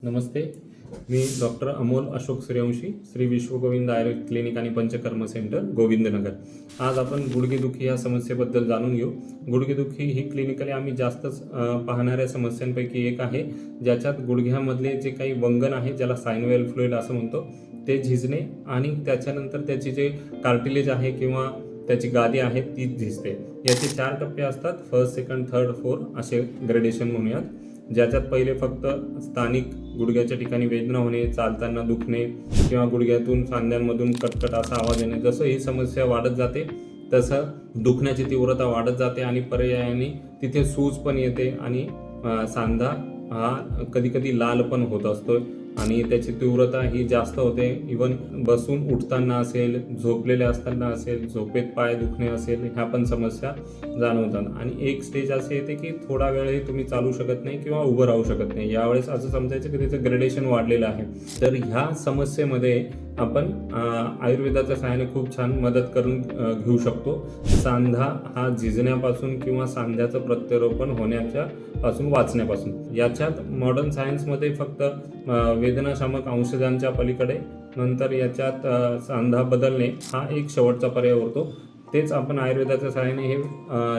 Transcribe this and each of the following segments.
नमस्ते, मी doctor Amol Ashok Suryavanshi, Shri विश्वगोविंद Ayurveda clinic आणि panchakarma centre, Govindnagar. आज आपण गुडघेदुखी या समस्येबद्दल जाणून घेऊ. गुडघेदुखी ही क्लिनिकली आम्ही जास्तच पाहणाऱ्या समस्यांपैकी एक आहे, ज्याच्यात गुडघ्यामधले जे काही वंगण आहे, ज्याला सायनोव्हियल फ्लुइड असं म्हणतो, ते झिजणे आणि त्याच्यानंतर त्याची जे कार्टिलेज आहे किंवा त्याची गादी आहे ती झिजते. याचे 4 टप्पे असतात: फर्स्ट, सेकंड, थर्ड, फोर्थ असे ग्रेडेशन म्हणूयात. ज्याच्यात पहिले फक्त स्थानिक गुडघ्याच्या ठिकाणी वेदना होणे, चालताना दुखणे किंवा गुडघ्यातून सांध्यांमधून कटकट असा आवाज येणे. जसं ही समस्या वाढत जाते तसं दुखण्याची तीव्रता वाढत जाते आणि पर्यायाने तिथे सूज पण येते आणि सांधा हा कधी लाल पण होत असतो आणि त्याची तीव्रता ही जास्त होते. इवन बसून उठताना असेल, झोपलेले असताना असेल, झोपेत पाय दुखणे असेल, ह्या पण समस्या जाणवतात. आणि एक स्टेज असे येते की थोडा वेळही तुम्ही चालू शकत नाही किंवा उभं राहू शकत नाही. यावेळेस असं समजायचं की त्याचं ग्रेडेशन वाढलेलं आहे. तर ह्या समस्येमध्ये आपण आयुर्वेदाच्या सहाय्याने खूप छान मदत करून घेऊ शकतो. सांधा हा झिजण्यापासून किंवा सांध्याचं प्रत्यारोपण होण्याच्या पासून वाचण्यापासून. याच्यात मॉडर्न सायन्समध्ये फक्त वेदनाशामक औषधांच्या पलीकडे नंतर याच्यात सांधा बदलणे हा एक शेवटचा पर्याय उरतो. तेच आपण आयुर्वेदाच्या सहाय्याने हे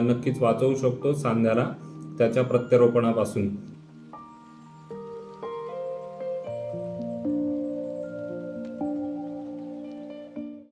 नक्कीच वाचवू शकतो सांध्याला त्याच्या प्रत्यारोपणापासून.